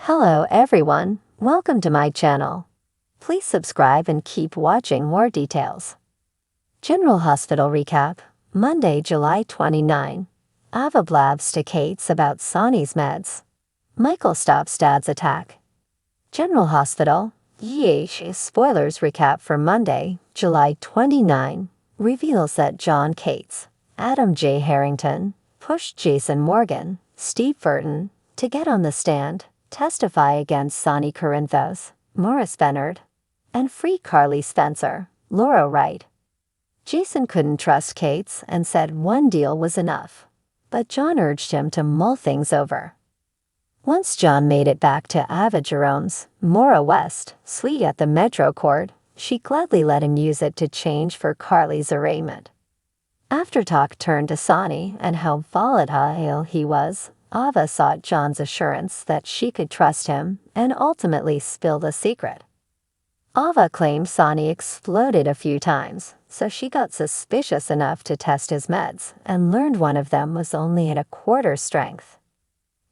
Hello everyone, welcome to my channel. Please subscribe and keep watching more details. General Hospital Recap, Monday, July 29. Ava blabs to Kate's about Sonny's meds. Michael stops Dad's attack. General Hospital, yeesh, spoilers recap for Monday, July 29, reveals that John Cates, Adam J. Harrington, pushed Jason Morgan, Steve Burton, to get on the stand, testify against Sonny Corinthos, Morris Bennard, and free Carly Spencer, Laura Wright. Jason couldn't trust Cates and said one deal was enough, but John urged him to mull things over. Once John made it back to Ava Jerome's, Mora West, suite at the Metro Court, she gladly let him use it to change for Carly's arraignment. After talk turned to Sonny and how volatile he was, Ava sought John's assurance that she could trust him and ultimately spilled a secret. Ava claimed Sonny exploded a few times, so she got suspicious enough to test his meds and learned one of them was only at a quarter strength.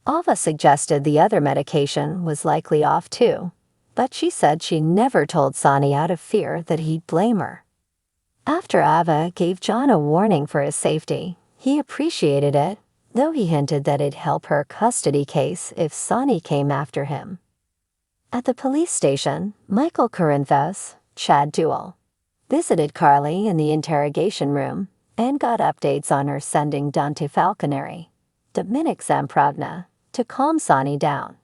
Ava suggested the other medication was likely off too, but she said she never told Sonny out of fear that he'd blame her. After Ava gave John a warning for his safety, he appreciated it, though he hinted that it'd help her custody case if Sonny came after him. At the police station, Michael Corinthos, Chad Duell, visited Carly in the interrogation room and got updates on her sending Dante Falconeri, Dominic Zamprogna, to calm Sonny down.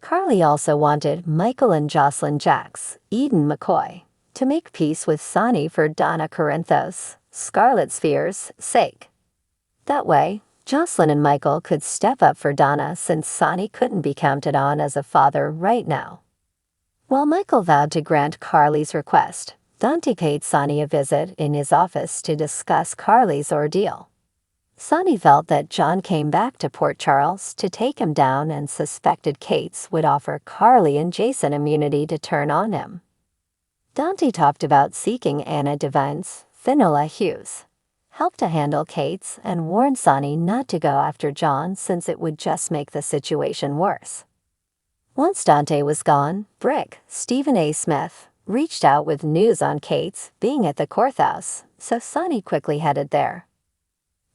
Carly also wanted Michael and Jocelyn Jacks, Eden McCoy, to make peace with Sonny for Donna Corinthos, Scarlet Sphere's sake. That way, Jocelyn and Michael could step up for Donna since Sonny couldn't be counted on as a father right now. While Michael vowed to grant Carly's request, Dante paid Sonny a visit in his office to discuss Carly's ordeal. Sonny felt that John came back to Port Charles to take him down and suspected Cates would offer Carly and Jason immunity to turn on him. Dante talked about seeking Anna Devine's Finola Hughes, helped to handle Cates, and warned Sonny not to go after John since it would just make the situation worse. Once Dante was gone, Brick, Stephen A. Smith, reached out with news on Cates being at the courthouse, so Sonny quickly headed there.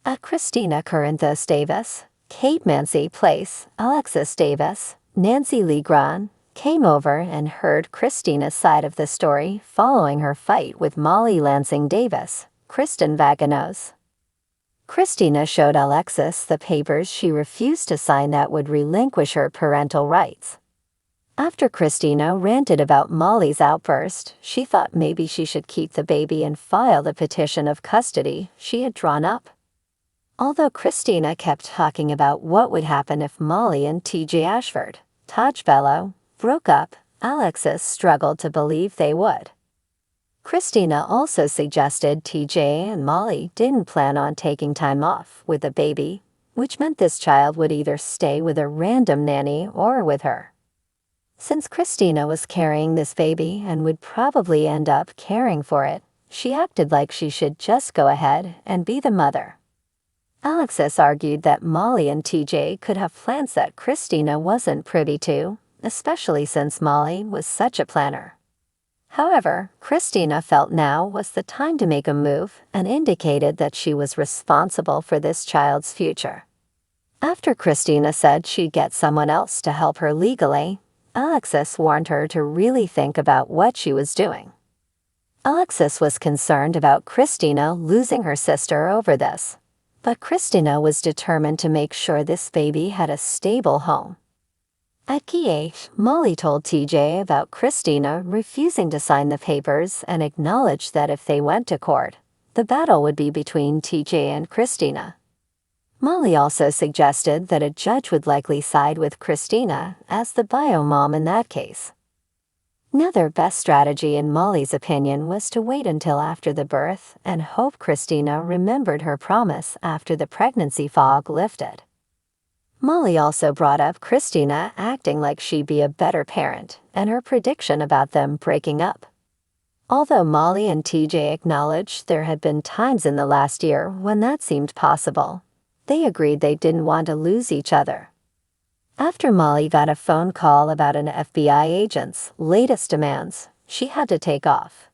At Christina Corinthos Davis, Kate Mancy Place, Alexis Davis, Nancy Lee Gran, came over and heard Christina's side of the story following her fight with Molly Lansing Davis, Kristen Vaganos. Christina showed Alexis the papers she refused to sign that would relinquish her parental rights. After Christina ranted about Molly's outburst, she thought maybe she should keep the baby and file the petition of custody she had drawn up. Although Christina kept talking about what would happen if Molly and T.J. Ashford, Taj Bello, broke up, Alexis struggled to believe they would. Christina also suggested T.J. and Molly didn't plan on taking time off with the baby, which meant this child would either stay with a random nanny or with her. Since Christina was carrying this baby and would probably end up caring for it, she acted like she should just go ahead and be the mother. Alexis argued that Molly and TJ could have plans that Christina wasn't privy to, especially since Molly was such a planner. However, Christina felt now was the time to make a move and indicated that she was responsible for this child's future. After Christina said she'd get someone else to help her legally, Alexis warned her to really think about what she was doing. Alexis was concerned about Christina losing her sister over this, but Christina was determined to make sure this baby had a stable home. At Kiev, Molly told TJ about Christina refusing to sign the papers and acknowledged that if they went to court, the battle would be between TJ and Christina. Molly also suggested that a judge would likely side with Christina as the bio mom in that case. Another best strategy in Molly's opinion was to wait until after the birth and hope Christina remembered her promise after the pregnancy fog lifted. Molly also brought up Christina acting like she'd be a better parent and her prediction about them breaking up. Although Molly and TJ acknowledged there had been times in the last year when that seemed possible, they agreed they didn't want to lose each other. After Molly got a phone call about an FBI agent's latest demands, she had to take off.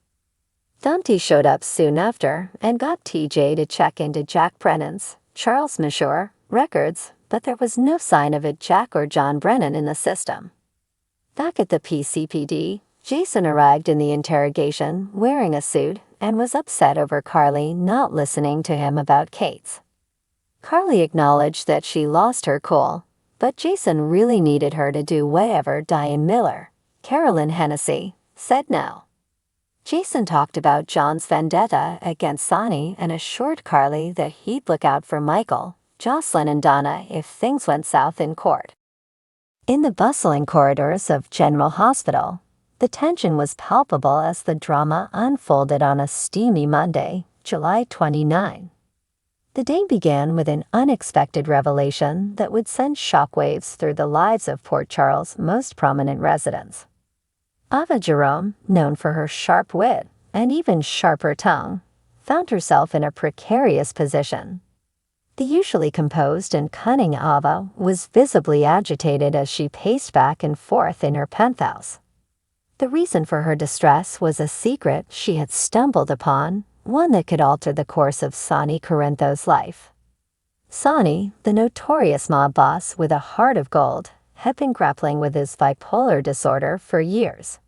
Dante showed up soon after and got TJ to check into Jack Brennan's, Charles Mashore, records, but there was no sign of a Jack or John Brennan in the system. Back at the PCPD, Jason arrived in the interrogation wearing a suit and was upset over Carly not listening to him about Kate's. Carly acknowledged that she lost her cool, but Jason really needed her to do whatever Diane Miller, Carolyn Hennessy, said no. Jason talked about John's vendetta against Sonny and assured Carly that he'd look out for Michael, Jocelyn, and Donna if things went south in court. In the bustling corridors of General Hospital, the tension was palpable as the drama unfolded on a steamy Monday, July 29. The day began with an unexpected revelation that would send shockwaves through the lives of Port Charles' most prominent residents. Ava Jerome, known for her sharp wit and even sharper tongue, found herself in a precarious position. The usually composed and cunning Ava was visibly agitated as she paced back and forth in her penthouse. The reason for her distress was a secret she had stumbled upon, one that could alter the course of Sonny Corinthos' life. Sonny, the notorious mob boss with a heart of gold, had been grappling with his bipolar disorder for years.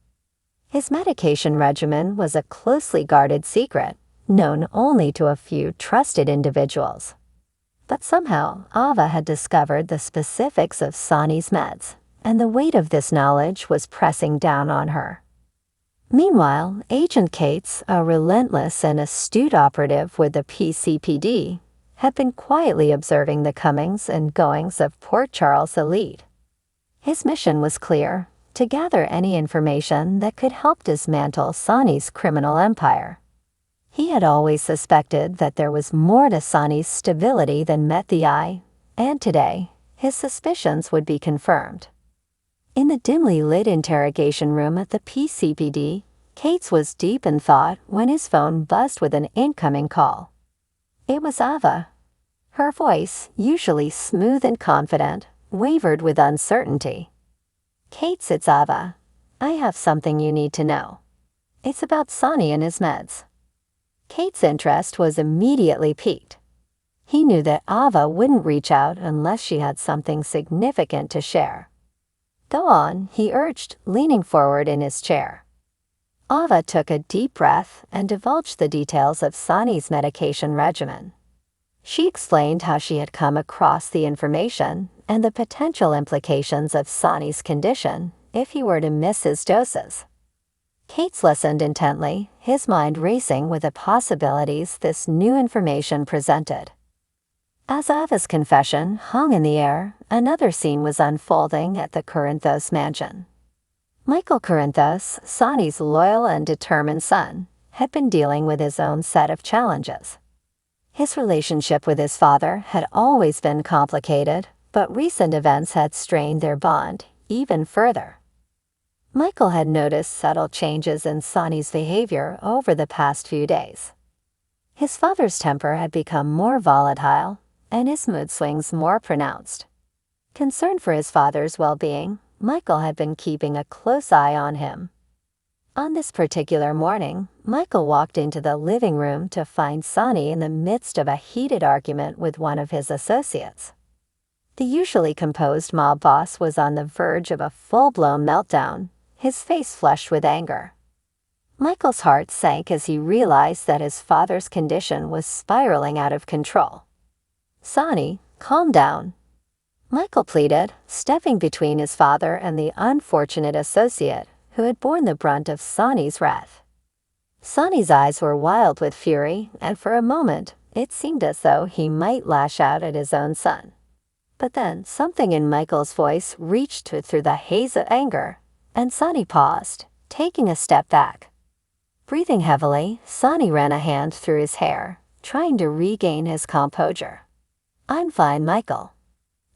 His medication regimen was a closely guarded secret, known only to a few trusted individuals. But somehow, Ava had discovered the specifics of Sonny's meds, and the weight of this knowledge was pressing down on her. Meanwhile, Agent Cates, a relentless and astute operative with the PCPD, had been quietly observing the comings and goings of Port Charles' elite. His mission was clear: to gather any information that could help dismantle Sonny's criminal empire. He had always suspected that there was more to Sonny's stability than met the eye, and today, his suspicions would be confirmed. In the dimly lit interrogation room at the PCPD, Cates was deep in thought when his phone buzzed with an incoming call. It was Ava. Her voice, usually smooth and confident, wavered with uncertainty. "Cates, it's Ava. I have something you need to know. It's about Sonny and his meds." Cates' interest was immediately piqued. He knew that Ava wouldn't reach out unless she had something significant to share. "Go on," he urged, leaning forward in his chair. Ava took a deep breath and divulged the details of Sonny's medication regimen. She explained how she had come across the information and the potential implications of Sonny's condition if he were to miss his doses. Cates listened intently, his mind racing with the possibilities this new information presented. As Ava's confession hung in the air, another scene was unfolding at the Corinthos mansion. Michael Corinthos, Sonny's loyal and determined son, had been dealing with his own set of challenges. His relationship with his father had always been complicated, but recent events had strained their bond even further. Michael had noticed subtle changes in Sonny's behavior over the past few days. His father's temper had become more volatile, and his mood swings more pronounced. Concerned for his father's well-being, Michael had been keeping a close eye on him. On this particular morning, Michael walked into the living room to find Sonny in the midst of a heated argument with one of his associates. The usually composed mob boss was on the verge of a full-blown meltdown, his face flushed with anger. Michael's heart sank as he realized that his father's condition was spiraling out of control. "Sonny, calm down," Michael pleaded, stepping between his father and the unfortunate associate who had borne the brunt of Sonny's wrath. Sonny's eyes were wild with fury, and for a moment, it seemed as though he might lash out at his own son. But then something in Michael's voice reached through the haze of anger, and Sonny paused, taking a step back. Breathing heavily, Sonny ran a hand through his hair, trying to regain his composure. "I'm fine, Michael.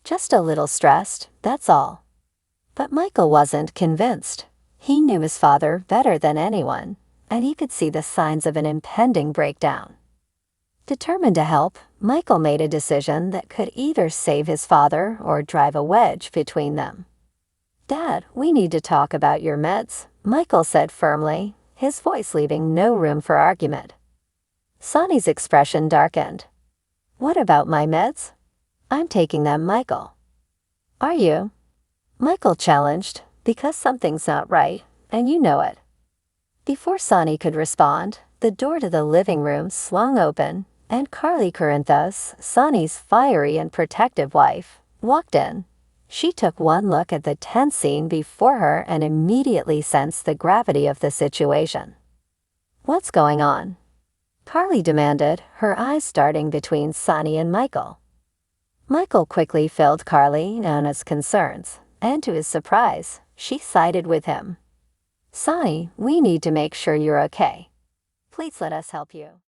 Just a little stressed, that's all." But Michael wasn't convinced. He knew his father better than anyone, and he could see the signs of an impending breakdown. Determined to help, Michael made a decision that could either save his father or drive a wedge between them. "Dad, we need to talk about your meds," Michael said firmly, his voice leaving no room for argument. Sonny's expression darkened. "What about my meds?" "I'm taking them, Michael." "Are you?" Michael challenged, "because something's not right, and you know it." Before Sonny could respond, the door to the living room swung open, and Carly Corinthos, Sonny's fiery and protective wife, walked in. She took one look at the tense scene before her and immediately sensed the gravity of the situation. "What's going on?" Carly demanded, her eyes darting between Sonny and Michael. Michael quickly filled Carly in on his concerns, and to his surprise, she sided with him. "Sonny, we need to make sure you're okay. Please let us help you."